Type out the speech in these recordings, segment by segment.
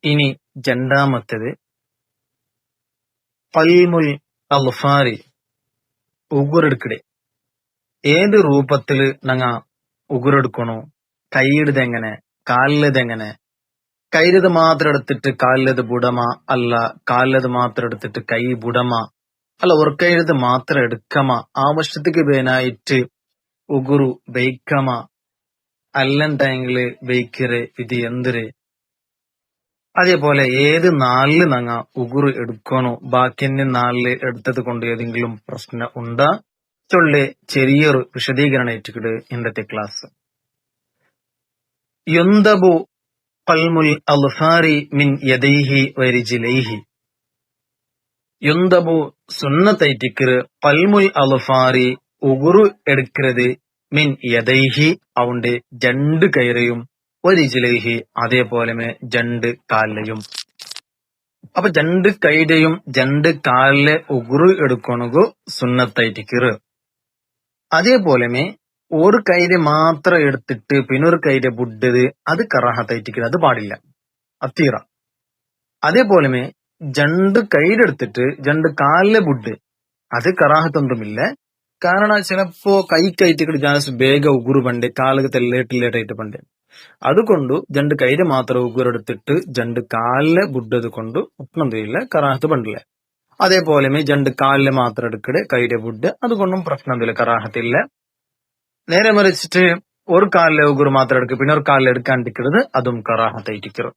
ഇനി രണ്ടാമത്തേത് പൽമുൽ അൽഫാരി ഉಗುರೆടുക്കಡೆ. ഏത് രൂപത്തില് നങ്ങ ഉಗುರೆടുക്കണോ? കൈയിടതെങ്ങനെ, കാലിലതെങ്ങനെ? കൈയിലത് മാത്രം എടുത്തിട്ട് കാലിലത് ബുടമ, അല്ല കാലിലത് മാത്രം എടുത്തിട്ട് കൈ ബുടമ, അല്ല ഒർക്കൈലത് മാത്രം എടുക്കമ, ആവശ്യത്തിക്ക് വേനായിട്ട് ഉಗುರು ബെയ്ക്കമ, അല്ലണ്ടെങ്കില് ബെയ്ക്കറ് ഇത് എന്തിര്? അതേപോലെ ഏത് നാളില് നങ്ങ ഉಗುರು എടുക്കണോ? ബാക്കിന്റെ നാളില് എടുത്തത് കൊണ്ട് ഏതെങ്കിലും പ്രശ്നം ഉണ്ടാ? ചൊല്ലെ ചെറിയൊരു വിശദീകരണം ഏറ്റിക്കിട് ഇന്നത്തെ ക്ലാസ്. യുന്തബു പൽമുൽ അൽഫാരി മിൻ യദൈഹി വരിജിലൈഹി. യുന്തബു സുന്നത്തൈറ്റിക്കറ് പൽമുൽ അൽഫാരി ഉಗುರು എടുക്കരുത് മിൻ യദൈഹി അവന്റെ രണ്ട് കൈറയും വരിജിലൈഹി അതേപോലെ രണ്ട് കാലിലെയും. അപ്പൊ രണ്ട് കൈയുടെയും രണ്ട് കാലിലെ ഉಗುರು എടുക്കണു സുന്നത്തൈറ്റിക്കറ്. അതേപോലെ ഒരു കൈര് മാത്രം എടുത്തിട്ട് പിന്നൊരു കൈര് ബുഡത് അത് കറാഹത്തായിട്ടിരിക്കുന്നത്, അത് പാടില്ല, അത്തീറ. അതേപോലെ രണ്ട് കൈരെടുത്തിട്ട് രണ്ട് കാലിലെ ബുഡ് അത് കറാഹത്തൊന്നുമില്ല. കാരണം ചിലപ്പോ കൈക്കായിട്ട് ജാസ് ಬೇಗ ഉಗುರು പണ്ട് കാലത്ത് ലേട്ടായിട്ട് പണ്ട്, അതുകൊണ്ട് രണ്ട് കൈര് മാത്രം ഉಗುರು എടുത്തിട്ട് രണ്ട് കാലിലെ ബുഡത് കൊണ്ട് ഒന്നൊന്നുമില്ല, കറാഹത്ത് പണ്ടില്ല. അതേപോലെ രണ്ട് കാലിലെ മാത്രം എടുക്കടെ കൈയുടെ ബുഡ് അതുകൊണ്ടും പ്രശ്നമൊന്നുമില്ല, കറാഹത്തില്ല. നേരെ മറിച്ചിട്ട് ഒരു കാലിലെ ഉಗುರು മാത്രം എടുക്കുക പിന്നെ ഒരു കാലിൽ എടുക്കാണ്ടിരിക്കരുത്, അതും കറാഹത്തായിട്ടിരിക്കരുത്.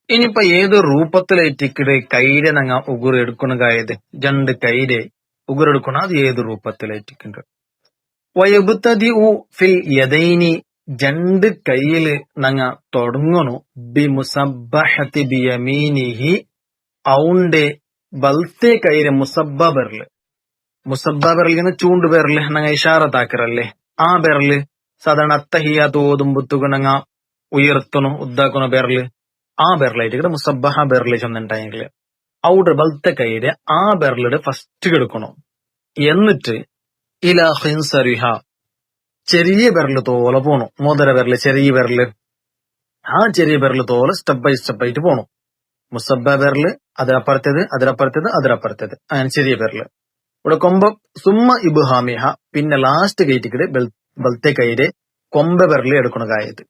ഇനിയിപ്പോ ഏത് രൂപത്തിലായിട്ടിക്കട് കൈരെ നങ്ങ ഉಗುರು എടുക്കണതായത് രണ്ട് കൈരെ ഉಗುರು എടുക്കണം, അത് ഏത് രൂപത്തിലായിട്ടിട്ടുണ്ട്? വയബ്തദിഉ ഫിൽ യദൈനി രണ്ട് കൈയില് നങ്ങ തുടങ്ങണു ബി മുസബ്ബഹതി ബിയമീനിഹി ഔണ്ടെ ബൽത്തെ കൈരെ മുസബ്ബ ബെർല്. മുസബ്ബ ബെർലിന് ചൂണ്ട് ബെർല് നങ്ങ ഇഷാറത്താക്കറല്ലേ, ആ ബെർല് സാധാരണ അത്തഹിയാത്ത് ഓതുമ്പത്തുക നങ്ങ ഉയർത്തണു ഉദ്ദാക്കണ ബെർല്, ആ ബെർലായിട്ട് മുസബ്ബഹ ബെർല് ചെന്നിട്ടുണ്ടെങ്കിൽ അവിടെ ബൽത്തെ കൈരെ ആ ബെർലിടെ ഫസ്റ്റ് എടുക്കണു. എന്നിട്ട് ഇലാ ഖിൻസരിഹ ചെറിയ ബെർല് തോലെ പോണു, മോതിര ബെർല് ചെറിയ ബെർല്, ആ ചെറിയ ബെർല് തോലെ സ്റ്റെപ്പ് ബൈ സ്റ്റെപ്പ് ആയിട്ട് പോണു. മുസബ്ബ ബെർല് അതിനപ്പുറത്തേത് അതിനപ്പുറത്തേത് അതിനപ്പുറത്തേത്, അങ്ങനെ ചെറിയ ബെർല് ഇവിടെ കൊമ്പ സുമ്മ ഇബ്ഹാമിഹ പിന്നെ ലാസ്റ്റ് കയറ്റിക്കിടെ ബൽത്തെ കൈരെ കൊമ്പ ബെർല് എടുക്കണ കായത്.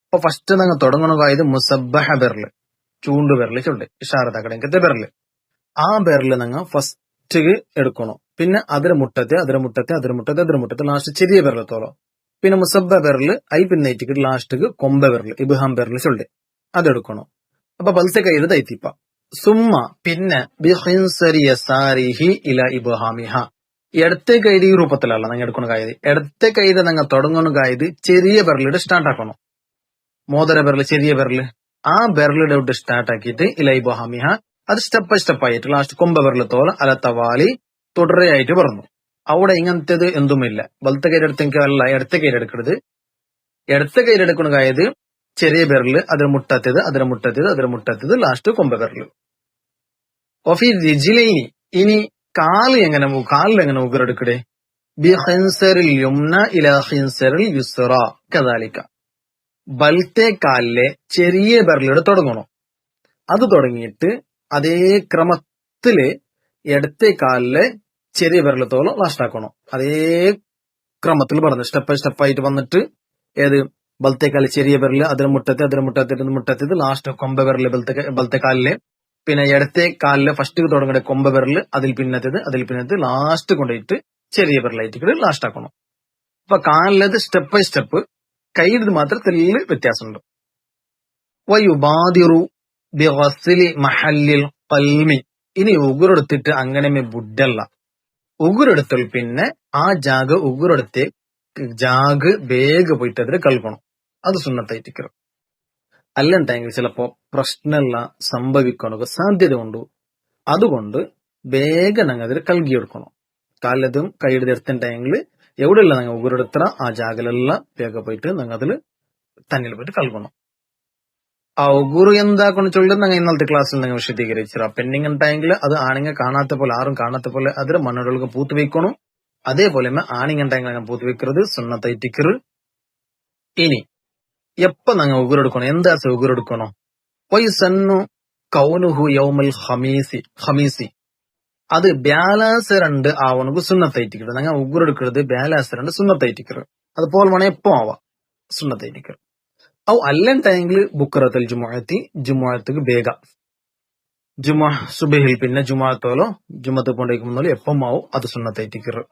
അപ്പൊ ഫസ്റ്റ് നിങ്ങൾ തുടങ്ങണ കായത് മുസബ്ബഹ ബെർല് ചൂണ്ട് ബെർല് ചുണ്ട് ഇഷാറത്താക്കടത്തെ ബെർല്, ആ ബെർല് നിങ്ങൾ ഫസ്റ്റ് എടുക്കണോ. പിന്നെ അതിരെ മുട്ടത്തെ ലാസ്റ്റ് ചെറിയ ബെർലത്തോളോ. പിന്നെ മുസബ്ബ ബെർല് ഐ പിന്നെ ലാസ്റ്റ് കൊമ്പ ബെർല് ഇബ്ഹാം ബെർല് ചുണ്ട് അതെടുക്കണോ. അപ്പൊ ബൽത്തെ കൈയുടെ തൈത്തിപ്പ സുമ്മ പിന്നെ ബിഹിൻസരി യസാരിഹി ഇല ഇബ്ഹാമിഹ. ഇടത്തെ കൈയുടെ ഈ രൂപത്തിലല്ല നിങ്ങൾ എടുക്കണ കായത്. ഇടത്തെ കൈയുടെ നിങ്ങൾ തുടങ്ങുന്ന കായത് ചെറിയ ബെർലിയുടെ സ്റ്റാർട്ട് ആക്കണോ. മോതിര ബെർല് ചെറിയ ബെർല് ആ ബെർലിയുടെ തൊട്ട് സ്റ്റാർട്ട് ആക്കിയിട്ട് ഇല ഇബ്ഹാമിഹ അത് സ്റ്റെപ്പ് ബൈ സ്റ്റെപ്പ് ആയിട്ട് ലാസ്റ്റ് കൊമ്പ ബെർല് തോല അല തവാലി തുടരെയായിട്ട് പറഞ്ഞു. അവിടെ ഇങ്ങനത്തേത് എന്തുമില്ല. വലത്തെ കൈയിലെടുത്തെങ്കിൽ അല്ല ഇടത്തെ കൈയിലെടുക്കരുത്. ഇടത്തെ കൈയിലെടുക്കണ കായത് ചെറിയ ബെർല് അതിന് മുട്ടത്തേത് ലാസ്റ്റ് കൊമ്പ ബെർല്. ഒഫി റിജിലൈനി ഇനി കാലിലെങ്ങനെ ഉಗುರು എടുക്കടേ? ബി ഖിൻസറിൽ യുംന ഇലാ ഖിൻസറിൽ യുസ്റ കദാലിക. വലത്തെ കാലിലെ ചെറിയ ബെർലിയുടെ തുടങ്ങണം. അത് തുടങ്ങിയിട്ട് അതേ ക്രമത്തില് ഇടത്തെ കാലിലെ ചെറിയ ബെർലത്തോളം ലാസ്റ്റ് ആക്കണം. അതേ ക്രമത്തിൽ പറഞ്ഞു സ്റ്റെപ്പ് ബൈ സ്റ്റെപ്പ് ആയിട്ട് വന്നിട്ട് ഏത് വലത്തെ കാലിൽ ചെറിയ ബെർല് അതിന് മുട്ടത്തേത് ലാസ്റ്റ് കൊമ്പ ബെർല് വലത്തെ കാലിലെ പിന്നെ ഇടത്തെ കാലിലെ ഫസ്റ്റ് തുടങ്ങേണ്ട കൊമ്പ ബെർല് അതിൽ പിന്നത്തേത് ലാസ്റ്റ് കൊണ്ടുപോയിട്ട് ചെറിയ ബെർലായിട്ട് ലാസ്റ്റ് ആക്കണം. അപ്പൊ കാലിലത് സ്റ്റെപ്പ് ബൈ സ്റ്റെപ്പ്, കൈയിടത് മാത്രത്തിൽ വ്യത്യാസമുണ്ട്. വയുബാദിറു ബിഗസ്ലി മഹല്ലിൽ ഖൽമി. ഇനി ഉಗುರು എടുത്തിട്ട് അങ്ങനെ ബുഡല്ല, ഉಗುರು എടുത്താൽ പിന്നെ ആ ഉಗುರು എടുത്ത് ജാഗ് വേഗ പോയിട്ട് അതിൽ കൽക്കണം, അത് സുന്നത്തായിട്ടിരിക്കണം. അല്ലെണ്ടെങ്കിൽ ചിലപ്പോ പ്രശ്നമല്ല സംഭവിക്കണ സാധ്യത ഉണ്ട്. അതുകൊണ്ട് വേഗം ഞങ്ങൾ അതിൽ കൽകിയെടുക്കണം. കാലതും കൈയുടെ എടുത്തിട്ടുണ്ടെങ്കിൽ എവിടെയല്ല ഞങ്ങൾ ഉಗುರು എടുത്ത ആ ജാഗലെല്ലാം വേഗം പോയിട്ട് ഞങ്ങൾ അതിൽ തന്നിൽ പോയിട്ട് കൽക്കണം. ആ ഉಗುರು എന്താക്കണം ചൊല്ലുന്നത് ഞങ്ങൾ ഇന്നലത്തെ ക്ലാസ്സിൽ നിങ്ങൾ വിശദീകരിച്ചു. പെൻഡിങ് ഉണ്ടായെങ്കിൽ അത് ആണിങ്ങ കാണാത്ത പോലെ ആരും കാണാത്ത പോലെ അതിൽ മണ്ണുകൾക്ക് പൂത്ത് വെക്കണം. അതേപോലെ ആണിങ്ങ ഉണ്ടായെങ്കിൽ പൂത്ത് വെക്കരുത്, സുന്നത്തായിട്ടിക്കറ്. ഇനി എപ്പോ ഞങ്ങൾ ഉಗುರು എടുക്കണം, എന്താ ഉಗುರು എടുക്കണോ? വൈസന്നു കൗനുഹു യൗമൽ ഖമീസി അത് ಬ್ಯಾಲಾಸರಂಡ್ ಆವನಗು ಸುನ್ನತೈಟಿಕ್ರು ನಂಗೆ ಉಗುರು എടുക്കുന്നത് ಬ್ಯಾಲಾಸರಂಡ್ ಸುನ್ನತೈಟಿಕ್ರು അതുപോലെ വേണേ എപ്പോ ആവാം സുന്നത്തൈറ്റിക്ರು ಅವು ಅಲ್ಲನ್ ಟೈಮ್ല് ബുക്കറത്തുൽ ജുമുഅത്തുക്ക് ಬೇಗ ജുമുഅ സുബഹിൽ പിന്നെ ജുമുഅത്തോലോ ജുമുഅത്ത് കൊണ്ടേക്കുമ്പോലോ എപ്പം ആവും അത് സുന്നത്തൈറ്റിക്ರು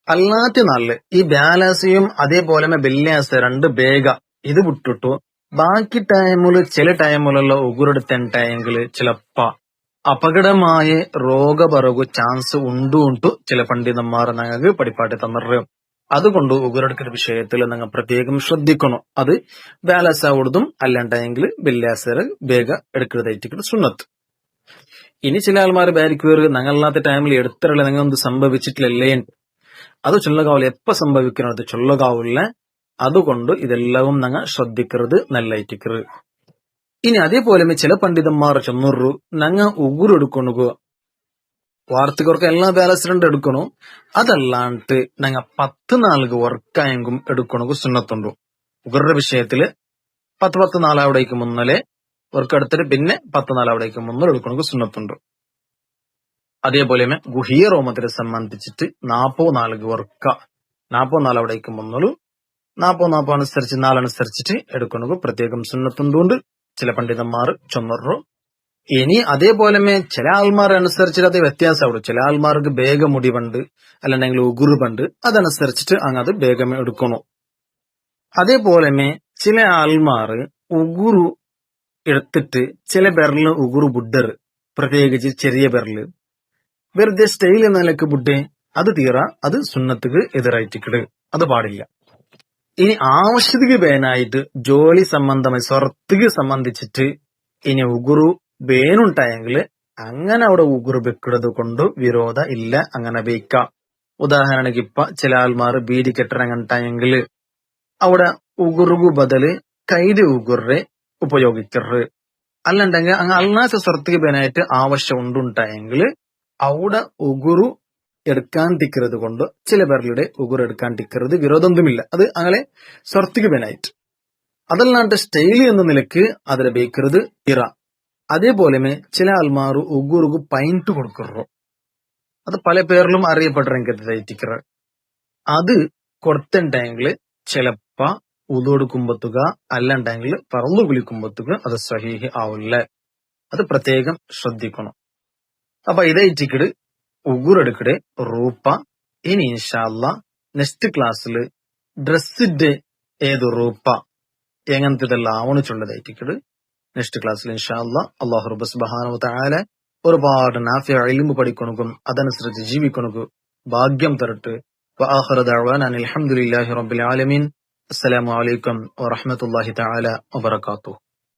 അല്ലാത്ത നാളില് ഈ ಬ್ಯಾಲಾಸೆയും അതേപോലെ വെള്ളിയാഴ്ച രണ്ട് ಬೇಗ ഇത് വിട്ടിട്ടു ബാക്കി ടൈമുല് ചില ടൈമുലുള്ള ഉಗುರೆടുത്ത ടൈമില് ചിലപ്പ അപകടമായ രോഗപറകു ചാൻസ് ഉണ്ടു ചില പണ്ഡിതന്മാർ ഞങ്ങൾക്ക് പഠിപ്പാട്ടി തന്നിട്ട് അതുകൊണ്ട് ഉಗುರೆടുക്കുന്ന വിഷയത്തിൽ നിങ്ങൾ പ്രത്യേകം ശ്രദ്ധിക്കണം. അത് ಬ್ಯಾಲಾಸ ഉടുതും അല്ലാണ്ടെങ്കിൽ വെള്ളിയാഴ്ച ಬೇಗ എടുക്കുന്നതായിട്ട് സുന്നത്ത്. ഇനി ചില ആൾമാർ ബാരിക്കുവേർ ഞങ്ങളല്ലാത്ത ടൈമിൽ എടുത്തിട്ടുള്ള നിങ്ങൾ ഒന്നും സംഭവിച്ചിട്ടില്ലല്ലേ അത് ചൊല്ലകാവില്ല എപ്പ സംഭവിക്കുന്നത് ചൊല്ലകാവില്ല. അതുകൊണ്ട് ഇതെല്ലാം ഞങ്ങൾ ശ്രദ്ധിക്കരുത് നല്ലതായിട്ടിക്കരുത്. ഇനി അതേപോലെ ചില പണ്ഡിതന്മാർ ചൊന്നൂറു ഞങ്ങ ഉಗುರು എടുക്കണു വാർത്തകർക്ക് എല്ലാ ಬ್ಯಾಲಾಸರಂಡ್ എടുക്കണു അതല്ലാണ്ട് ഞങ്ങ 10 വർക്കായെങ്കും എടുക്കണു സുന്നത്തുണ്ടു. ഉಗುറ വിഷയത്തില് 10 നാളവിടേക്ക് മുന്നലെ വർക്ക് എടുത്തിട്ട് പിന്നെ 10 നാളവിടേക്ക് മുന്നേ എടുക്കണു സുന്നത്തുണ്ടു. അതേപോലെ ഗുഹിയ റോമത്തിനെ സംബന്ധിച്ചിട്ട് 40 വർക്ക 40 നാളവിടേക്ക് മുന്നോളു 40 അനുസരിച്ച് നാളനുസരിച്ചിട്ട് എടുക്കണു പ്രത്യേകം സുന്നത്തുണ്ടുകൊണ്ട് ചില പണ്ഡിതന്മാർ ചൊന്നറു. ഇനി അതേപോലെ ചില ആൾമാർ അനുസരിച്ചിട്ട് അത് വ്യത്യാസമാവും. ചില ആൾമാർക്ക് ಬೇಗ മുടിവുണ്ട് അല്ലാണ്ടെങ്കിൽ ഉಗುರು പണ്ട് അതനുസരിച്ചിട്ട് അങ്ങ് അത് ಬೇಗമേ എടുക്കണു. അതേപോലെ ചില ആൾമാർ ഉಗುರು എടുത്തിട്ട് ചില ബെരല് ഉಗುರು ബുഡർ പ്രത്യേകിച്ച് ചെറിയ ബെരല് വെറുതെ സ്റ്റൈൽ എന്ന നിലക്ക് ബുഡേ അത് തീറ അത് സുന്നത്തുക്ക് എതിരായിട്ടിക്കട് അത് പാടില്ല. ഇനി ആവശ്യത്തിക്ക് വേനായിട്ട് ജോലി സംബന്ധമായി സ്വർത്തിക്ക് സംബന്ധിച്ചിട്ട് ഇനി ഉಗುರು വേനുണ്ടായെങ്കിൽ അങ്ങനെ അവിടെ ഉಗುರು വെക്കുന്നത് കൊണ്ട് വിരോധ ഇല്ല, അങ്ങനെ വെക്കാം. ഉദാഹരണക്ക് ഇപ്പൊ ചില ആൾമാർ ബീഡി കെട്ടണങ്ങണ്ടായെങ്കിൽ അവിടെ ഉಗುറുകു ബദല് കൈഡ് ഉಗುറെ ഉപയോഗിക്കറ്. അല്ലണ്ടെങ്കിൽ അങ്ങ് അല്ലാത്ത സ്വർത്തിക്ക് വേനായിട്ട് ആവശ്യം ഉണ്ടുണ്ടായെങ്കിൽ അവിടെ ഉಗುರು എടുക്കാൻ തിക്കരുത് കൊണ്ട് ചില പേരുടെ ഉಗುರು എടുക്കാൻ തിക്കരുത് വിരോധമൊന്നുമില്ല. അത് അങ്ങനെ സ്വർത്തിക്ക് വേനായിട്ട് അതല്ലാണ്ട് സ്റ്റൈൽ എന്ന നിലക്ക് അതിനെ ബേക്കരുത് ഇറ. അതേപോലെ ചില ആൾമാർ ഉಗುറുകു പൈൻറ്റ് കൊടുക്കറോ അത് പല പേരിലും അറിയപ്പെട്ട അത് കൊടുത്തിണ്ടെങ്കിൽ ചിലപ്പ ഉദോടുക്കുമ്പത്തുക അല്ലണ്ടെങ്കിൽ പറന്നു കുളിക്കുമ്പത്തുക അത് സഹീഹ് ആവില്ല. അത് പ്രത്യേകം ശ്രദ്ധിക്കണം. അപ്പൊ ഇതായിട്ടിക്കട് ഉಗುರು എടുക്കടെ റൂപ്പ. ഇനി ഇൻഷാ അല്ലാ നെക്സ്റ്റ് ക്ലാസ്സിൽ ഡ്രസ്സിന്റെ ഏത് റൂപ്പ എങ്ങനത്തെതെല്ലാം ആവണിച്ചുള്ളതായിട്ടിക്കട് നെക്സ്റ്റ് ക്ലാസ്സിൽ ഇൻഷാ അല്ലാ അല്ലാഹു റബ്ബ് സുബ്ഹാനഹു വ തആല ഒരുപാട് നാഫിയ ഇൽമു പഠിക്കണക്കും അതനുസരിച്ച് ജീവിക്കണക്കും ഭാഗ്യം തരട്ടെ. വആഖിറു ദഅവാനാ അൽഹംദുലില്ലാഹി റബ്ബിൽ ആലമീൻ. അസ്സലാമു അലൈക്കും വറഹ്മത്തുള്ളാഹി തആല വബറകാതുഹു.